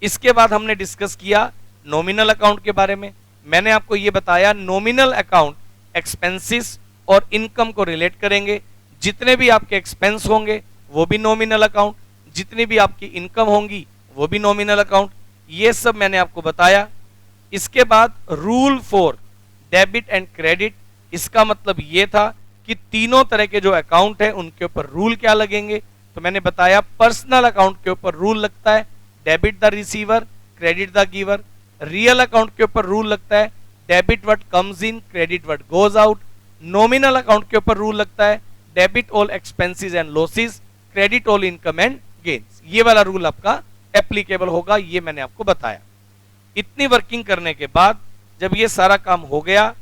इसके बाद हमने डिस्कस किया नॉमिनल अकाउंट के बारे में। मैंने आपको ये बताया नॉमिनल अकाउंट एक्सपेंसेस और इनकम को रिलेट करेंगे। जितने भी आपके एक्सपेंस होंगे वो भी नॉमिनल अकाउंट, जितनी भी आपकी इनकम होंगी वो भी नॉमिनल अकाउंट। ये सब मैंने आपको बताया। इसके बाद rule for debit and credit, इसका मतलब ये था कि तीनों तरह के जो अकाउंट है उनके ऊपर रूल क्या लगेंगे। तो मैंने बताया पर्सनल अकाउंट के ऊपर रूल लगता है debit the receiver, credit the giver. Real account के ऊपर रूल लगता है debit what comes in, credit what goes out. Nominal account के ऊपर रूल लगता है debit all expenses and losses, credit all income and gains. ये वाला रूल आपका एप्लीकेबल होगा, ये मैंने आपको बताया। इतनी वर्किंग करने के बाद जब ये सारा काम हो गया,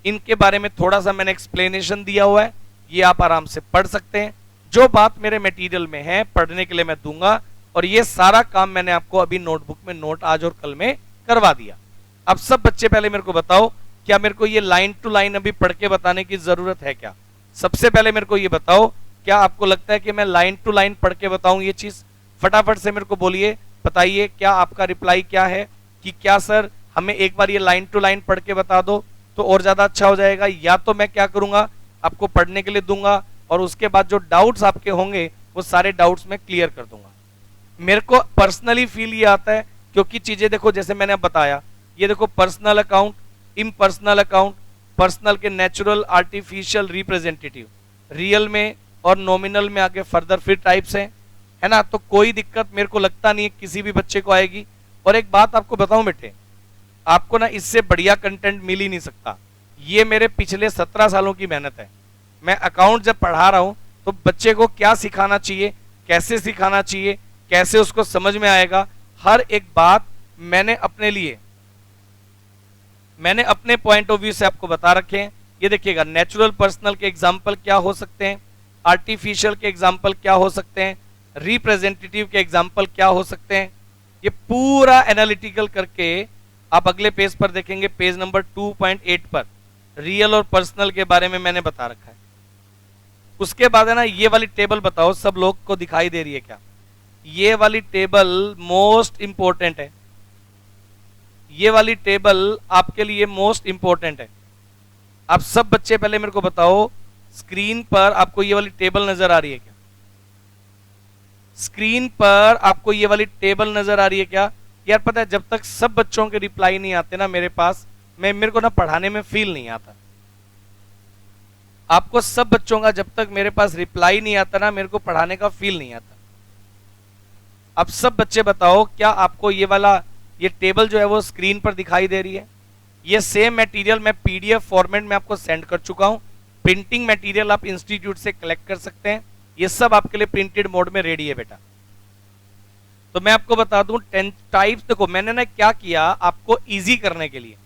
इनके बारे में थोड़ा सा मैंने एक्सप्लेनेशन दिया हुआ है, ये आप आराम से पढ़ सकते हैं। जो बात मेरे मटेरियल में है पढ़ने के लिए मैं दूंगा, और ये सारा काम मैंने आपको अभी नोटबुक में नोट आज और कल में करवा दिया। अब सब बच्चे पहले मेरे को बताओ, क्या मेरे को ये लाइन टू लाइन अभी पढ़ के बताने की जरूरत है क्या? सबसे पहले मेरे को ये बताओ, क्या आपको लगता है कि मैं लाइन टू लाइन पढ़ के बताऊं ये चीज? फटाफट से मेरे को बोलिए, बताइए क्या आपका रिप्लाई क्या है कि क्या सर हमें एक बार ये लाइन टू लाइन पढ़ के बता दो तो और ज्यादा अच्छा हो जाएगा। या तो मैं क्या करूंगा, आपको पढ़ने के लिए दूंगा और उसके बाद जो डाउट्स आपके होंगे वो सारे डाउट्स मैं क्लियर कर दूंगा। मेरे को पर्सनली फील ये आता है क्योंकि चीजें देखो, जैसे मैंने बताया, ये देखो personal account, impersonal account, personal के नेचुरल, आर्टिफिशियल, रिप्रेजेंटेटिव, रियल में और नॉमिनल में आगे फर्दर फिर टाइप्स हैं, है ना। तो कोई दिक्कत मेरे को लगता नहीं है किसी भी बच्चे को आएगी। और एक बात आपको बताऊं बेटे, आपको ना इससे बढ़िया कंटेंट मिल ही नहीं सकता। ये मेरे पिछले 17 सालों की मेहनत है। मैं अकाउंट जब पढ़ा रहा हूं तो बच्चे को क्या सिखाना चाहिए, कैसे सिखाना चाहिए, कैसे उसको समझ में आएगा, हर एक बात मैंने अपने पॉइंट ऑफ व्यू से आपको बता रखे हैं। ये देखिएगा, नेचुरल पर्सनल के एग्जाम्पल क्या हो सकते हैं, आर्टिफिशियल के एग्जाम्पल क्या हो सकते हैं, रिप्रेजेंटेटिव के एग्जाम्पल क्या हो सकते हैं। ये पूरा एनालिटिकल करके आप अगले पेज पर देखेंगे, पेज नंबर 2.8 पर रियल और पर्सनल के बारे में मैंने बता रखा है। उसके बाद है ना, ये वाली टेबल बताओ, सब लोग को दिखाई दे रही है क्या? ये वाली टेबल मोस्ट इंपॉर्टेंट है। ये वाली टेबल आपके लिए मोस्ट इंपॉर्टेंट है। आप सब बच्चे पहले मेरे को बताओ, स्क्रीन पर आपको ये वाली टेबल नजर आ रही है क्या? स्क्रीन पर आपको ये वाली टेबल नजर आ रही है क्या? यार पता है, जब तक सब बच्चों के रिप्लाई नहीं आते ना मेरे पास, मेरे को ना पढ़ाने में फील नहीं आता। आपको सब बच्चों का जब तक मेरे पास रिप्लाई नहीं आता ना, मेरे को पढ़ाने का फील नहीं आता। अब सब बच्चे बताओ, क्या आपको ये वाला ये टेबल जो है वो स्क्रीन पर दिखाई दे रही है? ये सेम मटेरियल मैं पीडीएफ फॉर्मेट में आपको सेंड कर चुका हूं। प्रिंटिंग मटेरियल आप इंस्टीट्यूट से कलेक्ट कर सकते हैं। ये सब आपके लिए प्रिंटेड मोड में रेडी है बेटा। तो मैं आपको बता दूं 10 टाइप्स। देखो मैंने ना क्या किया, आपको इजी करने के लिए,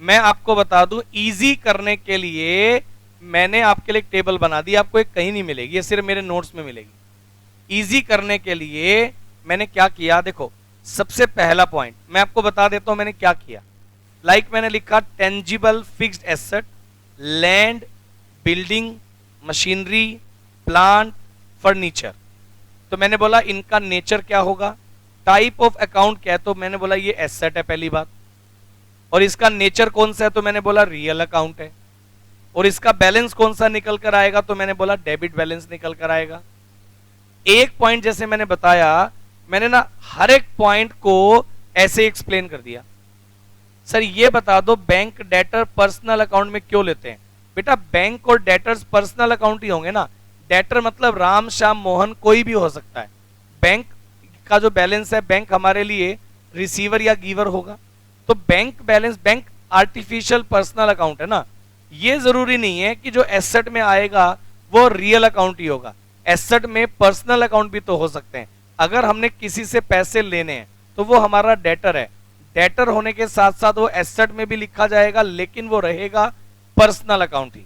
मैं आपको बता दूं इजी करने के लिए मैंने आपके लिए एक टेबल बना दी। आपको एक कहीं नहीं मिलेगी, ये सिर्फ मेरे नोट्स में मिलेगी। इजी करने के लिए मैंने क्या किया, देखो सबसे पहला पॉइंट मैं आपको बता देता हूं मैंने क्या किया। मैंने लिखा tangible fixed asset, land, building, machinery, plant, furniture. तो मैंने बोला इनका नेचर क्या होगा। टाइप ऑफ अकाउंट क्या है, तो मैंने बोला ये एसेट है पहली बात। और इसका नेचर कौन सा है, तो मैंने बोला रियल अकाउंट है। और इसका बैलेंस कौन सा निकल कर आएगा, तो मैंने बोला डेबिट बैलेंस निकल कर आएगा। एक पॉइंट जैसे मैंने बताया, मैंने ना हर एक पॉइंट को ऐसे एक्सप्लेन कर दिया। सर ये बता दो बैंक डेटर पर्सनल अकाउंट में क्यों लेते हैं? बेटा बैंक और डेटर्स पर्सनल अकाउंट ही होंगे ना। डेटर मतलब राम, श्याम, मोहन कोई भी हो सकता है। बैंक का जो बैलेंस है, बैंक हमारे लिए रिसीवर या गिवर होगा। तो bank balance, bank artificial personal account है ना। ये जरूरी नहीं है कि जो एसेट में आएगा वो रियल अकाउंट ही होगा। एसेट में पर्सनल अकाउंट भी तो हो सकते हैं। अगर हमने किसी से पैसे लेने हैं तो वो हमारा डेटर है, डेटर होने के साथ साथ वो एसेट में भी लिखा जाएगा, लेकिन वो रहेगा पर्सनल अकाउंट ही।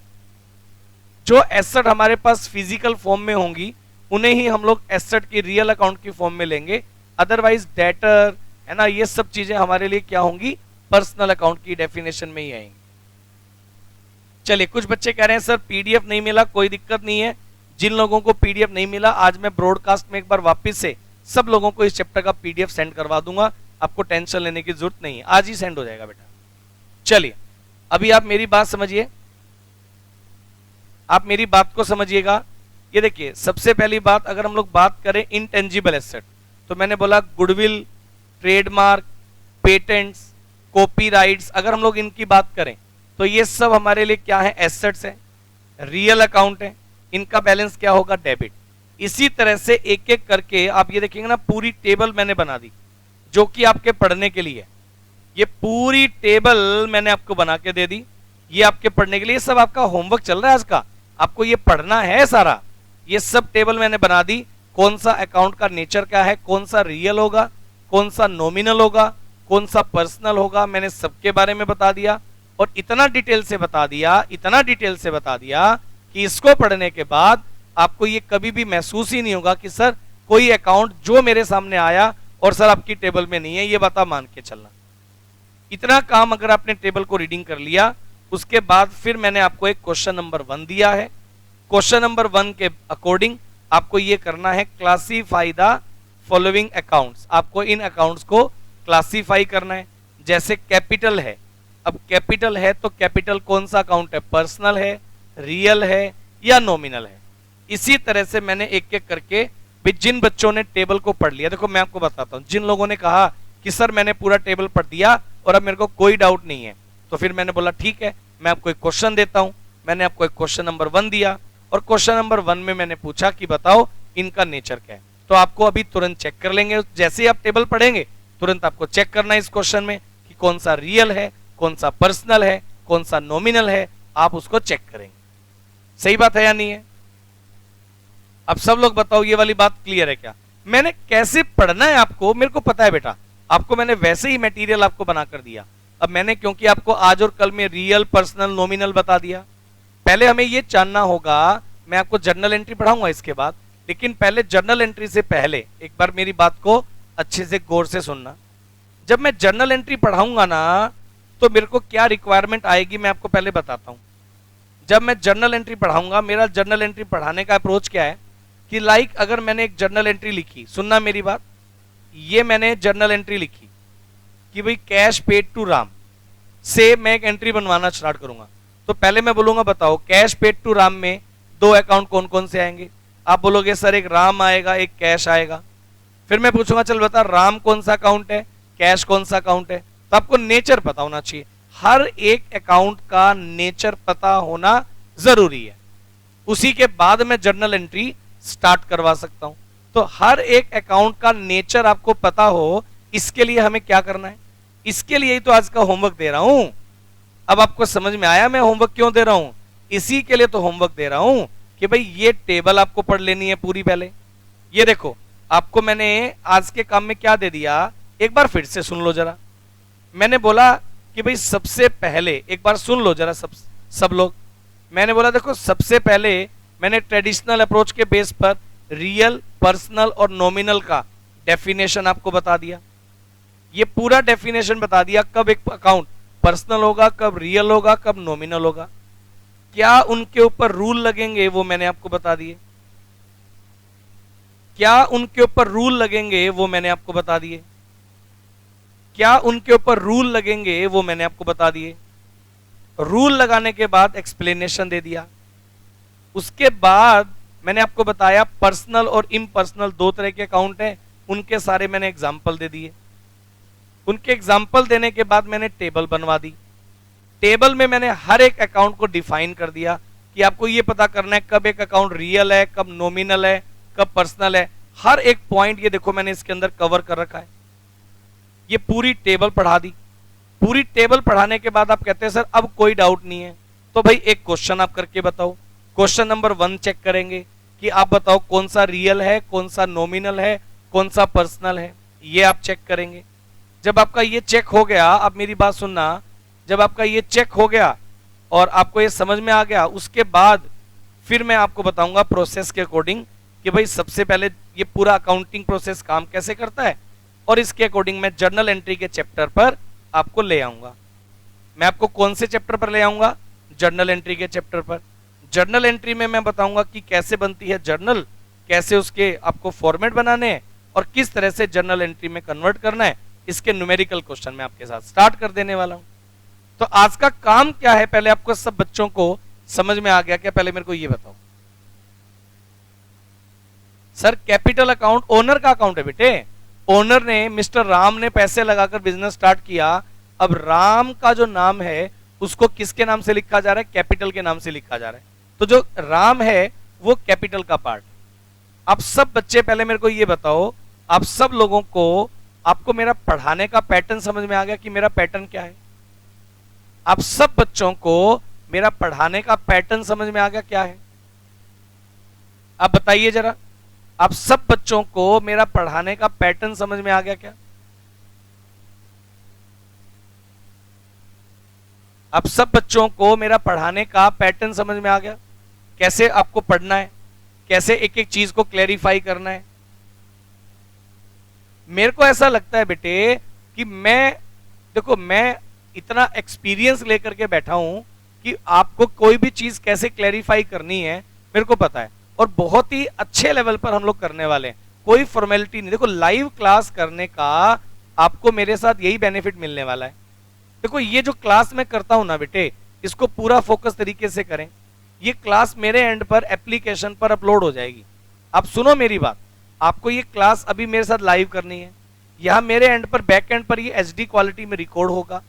जो एसेट हमारे पास फिजिकल फॉर्म में होंगी उन्हें ही हम लोग एसेट की रियल अकाउंट की फॉर्म में लेंगे, अदरवाइज डेटर है ना, ये सब चीजें हमारे लिए क्या होंगी, पर्सनल अकाउंट की डेफिनेशन में ही आएंगी। चलिए, कुछ बच्चे कह रहे हैं सर पीडीएफ नहीं मिला, कोई दिक्कत नहीं है। जिन लोगों को पीडीएफ नहीं मिला, आज मैं ब्रॉडकास्ट में एक बार वापस से सब लोगों को इस चैप्टर का पीडीएफ सेंड करवा दूंगा, आपको टेंशन लेने की जरूरत नहीं है, आज ही सेंड हो जाएगा बेटा। चलिए, अभी आप मेरी बात समझिए, आप मेरी बात को समझिएगा। ये देखिए, सबसे पहली बात, अगर हम लोग बात करें इनटेंजिबल एसेट, तो मैंने बोला गुडविल, ट्रेडमार्क, पेटेंट्स, कॉपीराइट्स, अगर हम लोग इनकी बात करें तो ये सब हमारे लिए क्या है, एसेट्स है, रियल अकाउंट है, इनका बैलेंस क्या होगा, डेबिट। इसी तरह से एक एक करके आप ये देखेंगे ना, पूरी टेबल मैंने बना दी जो कि आपके पढ़ने के लिए। ये पूरी टेबल मैंने आपको बना के दे दी, ये आपके पढ़ने के लिए, सब आपका होमवर्क चल रहा है आज का, आपको ये पढ़ना है सारा। ये सब टेबल मैंने बना दी, कौन सा अकाउंट का नेचर क्या है, कौन सा रियल होगा, कौन सा नॉमिनल होगा, कौन सा पर्सनल होगा, मैंने सबके बारे में बता दिया। और इतना डिटेल से बता दिया, इतना डिटेल से बता दिया कि इसको पढ़ने के बाद आपको ये कभी भी महसूस ही नहीं होगा कि सर कोई अकाउंट जो मेरे सामने आया और सर आपकी टेबल में नहीं है, ये बात मान के चलना। इतना काम अगर आपने टेबल को रीडिंग कर लिया, उसके बाद फिर मैंने आपको एक क्वेश्चन नंबर 1 दिया है। क्वेश्चन नंबर 1 के अकॉर्डिंग आपको ये करना है, क्लासीफाई द फॉलोइंग अकाउंट्स। आपको इन अकाउंट्स को क्लासीफाई करना है। जैसे कैपिटल है, अब कैपिटल है तो कैपिटल कौन सा अकाउंट है, पर्सनल है, रियल है या नॉमिनल है। इसी तरह से मैंने एक एक करके भी, जिन बच्चों ने टेबल को पढ़ लिया, देखो मैं आपको बताता हूं, जिन लोगों ने कहा कि सर मैंने पूरा टेबल पढ़ दिया और अब मेरे को कोई डाउट नहीं है, तो फिर मैंने बोला ठीक है, मैं आपको एक क्वेश्चन देता हूं। मैंने आपको एक क्वेश्चन नंबर 1 दिया और क्वेश्चन नंबर 1 में मैंने पूछा कि बताओ इनका नेचर क्या है। तो आपको अभी तुरंत चेक कर लेंगे, जैसे ही आप टेबल पढ़ेंगे तुरंत आपको चेक करना है इस क्वेश्चन में कि कौन सा रियल है, कौन सा पर्सनल है, कौन सा नॉमिनल है, आप उसको चेक करेंगे। सही बात है या नहीं है? अब सब लोग बताओ, ये वाली बात क्लियर है क्या? मैंने कैसे पढ़ना है आपको मेरे को पता है बेटा, आपको मैंने वैसे ही मटेरियल आपको बना कर दिया। अब मैंने क्योंकि आपको आज और कल में रियल, पर्सनल, नॉमिनल बता दिया, पहले हमें ये जानना होगा, मैं आपको जर्नल एंट्री पढ़ाऊंगा इसके बाद, लेकिन पहले जर्नल एंट्री से पहले एक बार मेरी बात को अच्छे से गौर से सुनना। जब मैं जर्नल एंट्री पढ़ाऊंगा ना, तो मेरे को क्या रिक्वायरमेंट आएगी मैं आपको पहले बताता हूं। जब मैं जर्नल एंट्री पढ़ाऊंगा, मेरा जर्नल एंट्री पढ़ाने का अप्रोच क्या है कि लाइक अगर मैंने एक जर्नल एंट्री लिखी, सुनना मेरी बात, ये मैंने जर्नल एंट्री लिखी कि भाई कैश पेड टू राम से मैं एक एंट्री बनवाना स्टार्ट करूंगा, तो पहले मैं बोलूंगा बताओ कैश पेड टू राम में 2 अकाउंट कौन कौन से आएंगे। आप बोलोगे सर एक राम आएगा, एक कैश आएगा। फिर मैं पूछूंगा चल बता राम कौन सा अकाउंट है, कैश कौन सा अकाउंट है। तो आपको नेचर पता होना चाहिए, हर एक अकाउंट का नेचर पता होना जरूरी है, उसी के बाद मैं जर्नल एंट्री स्टार्ट करवा सकता हूं। तो हर एक अकाउंट का नेचर आपको पता हो, इसके लिए हमें क्या करना है, इसके लिए ही तो आज का होमवर्क दे रहा हूं। अब आपको समझ में आया मैं होमवर्क क्यों दे रहा हूं? इसी के लिए तो होमवर्क दे रहा हूं कि भाई ये टेबल आपको पढ़ लेनी है पूरी। पहले ये देखो, आपको मैंने आज के काम में क्या दे दिया, एक बार फिर से सुन लो जरा। मैंने बोला कि भाई सबसे पहले एक बार सुन लो जरा सब लोग। मैंने बोला देखो, सबसे पहले मैंने ट्रेडिशनल अप्रोच के बेस पर रियल, पर्सनल और नॉमिनल का डेफिनेशन आपको बता दिया। ये पूरा डेफिनेशन बता दिया, कब एक अकाउंट पर्सनल होगा, कब रियल होगा, कब नॉमिनल होगा, क्या उनके ऊपर रूल लगेंगे वो मैंने आपको बता दिए, क्या उनके ऊपर रूल लगेंगे वो मैंने आपको बता दिए, क्या उनके ऊपर रूल लगेंगे वो मैंने आपको बता दिए। रूल लगाने के बाद एक्सप्लेनेशन दे दिया। उसके बाद मैंने आपको बताया पर्सनल और इम्पर्सनल 2 तरह के अकाउंट हैं, उनके सारे मैंने एग्जाम्पल दे दिए। उनके एग्जाम्पल देने के बाद मैंने टेबल बनवा दी। टेबल में मैंने हर एक अकाउंट को डिफाइन कर दिया कि आपको ये पता करना है कब एक अकाउंट रियल है, कब नॉमिनल है, कब पर्सनल है। हर एक पॉइंट ये देखो मैंने इसके अंदर कवर कर रखा है। ये पूरी टेबल पढ़ा दी। पूरी टेबल पढ़ाने के बाद आप कहते हैं सर अब कोई डाउट नहीं है, तो भाई एक क्वेश्चन आप करके बताओ। क्वेश्चन नंबर 1 चेक करेंगे कि आप बताओ कौन सा रियल है, कौन सा नॉमिनल है, कौन सा पर्सनल है, ये आप चेक करेंगे। जब आपका ये चेक हो गया, अब मेरी बात सुनना, जब आपका ये चेक हो गया और आपको ये समझ में आ गया, उसके बाद फिर मैं आपको बताऊंगा प्रोसेस के अकॉर्डिंग कि भाई सबसे पहले ये पूरा अकाउंटिंग प्रोसेस काम कैसे करता है, और इसके अकॉर्डिंग मैं जर्नल एंट्री के चैप्टर पर आपको ले आऊंगा। मैं आपको कौन से चैप्टर पर ले आऊंगा? जर्नल एंट्री के चैप्टर पर। जर्नल एंट्री में मैं बताऊंगा कि कैसे बनती है जर्नल, कैसे उसके आपको फॉर्मेट बनाने हैं और किस तरह से जर्नल एंट्री में कन्वर्ट करना है। इसके न्यूमेरिकल क्वेश्चन मैं आपके साथ स्टार्ट कर देने वाला हूं। तो आज का काम क्या है, पहले आपको सब बच्चों को समझ में आ गया क्या? पहले मेरे को ये बताओ सर, कैपिटल अकाउंट ओनर का अकाउंट है बेटे। ओनर ने, मिस्टर राम ने पैसे लगाकर बिजनेस स्टार्ट किया। अब राम का जो नाम है उसको किसके नाम से लिखा जा रहा है? कैपिटल के नाम से लिखा जा रहा है। तो जो राम है वो कैपिटल का पार्ट। आप सब बच्चे पहले मेरे को ये बताओ, आप सब लोगों को, आपको मेरा पढ़ाने का पैटर्न समझ में आ गया कि मेरा पैटर्न क्या है? आप सब बच्चों को मेरा पढ़ाने का पैटर्न समझ में आ गया क्या है? आप बताइए जरा, आप सब बच्चों को मेरा पढ़ाने का पैटर्न समझ में आ गया क्या? आप सब बच्चों को मेरा पढ़ाने का पैटर्न समझ में आ गया? कैसे आपको पढ़ना है, कैसे एक एक चीज को क्लैरिफाई करना है। मेरे को ऐसा लगता है बेटे कि देखो मैं इतना एक्सपीरियंस लेकर के बैठा हूं कि आपको कोई भी चीज कैसे क्लैरिफाई करनी है मेरे को पता है, और बहुत ही अच्छे लेवल पर हम लोग करने वाले हैं। कोई फॉर्मेलिटी नहीं। देखो लाइव क्लास करने का आपको मेरे साथ यही बेनिफिट मिलने वाला है। देखो ये जो क्लास मैं करता हूं ना बेटे, इसको पूरा फोकस तरीके से करें। ये क्लास मेरे एंड पर एप्लीकेशन पर अपलोड हो जाएगी। आप सुनो मेरी बात, आपको ये क्लास अभी मेरे साथ लाइव करनी है, यहां मेरे एंड पर, बैक एंड पर ये एचडी क्वालिटी में रिकॉर्ड होगा।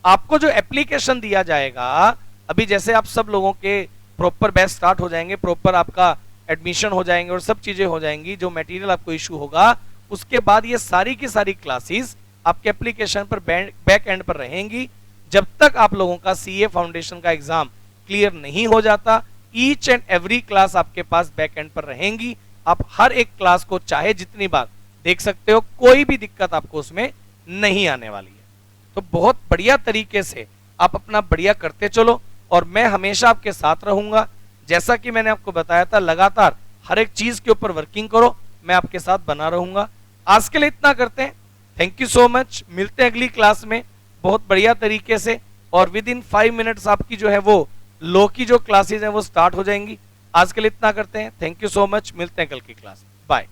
आपको जो एप्लीकेशन दिया जाएगा, अभी जैसे आप सब लोगों के प्रॉपर बैच स्टार्ट हो जाएंगे, प्रॉपर आपका एडमिशन हो जाएंगे और सब चीजें हो जाएंगी, जो मटेरियल आपको इशू होगा, उसके बाद ये सारी की सारी क्लासेस आपके एप्लीकेशन पर बैक एंड पर रहेंगी। जब तक आप लोगों का सीए फाउंडेशन का एग्जाम क्लियर नहीं हो जाता, ईच एंड एवरी क्लास आपके पास बैक एंड पर रहेंगी। आप हर एक क्लास को चाहे जितनी बार देख सकते हो, कोई भी दिक्कत आपको उसमें नहीं आने वाली है। तो बहुत बढ़िया तरीके से आप अपना बढ़िया करते चलो, और मैं हमेशा आपके साथ रहूंगा। जैसा कि मैंने आपको बताया था, लगातार हर एक चीज के ऊपर वर्किंग करो, मैं आपके साथ बना रहूंगा। आज के लिए इतना करते हैं। Thank you so much. मिलते हैं अगली क्लास में बहुत बढ़िया तरीके से, और विद इन 5 मिनट्स आपकी जो है वो लो की जो क्लासेज हैं वो स्टार्ट हो जाएंगी। आज के लिए इतना करते हैं। Thank you so much. मिलते हैं कल की क्लास में। बाय।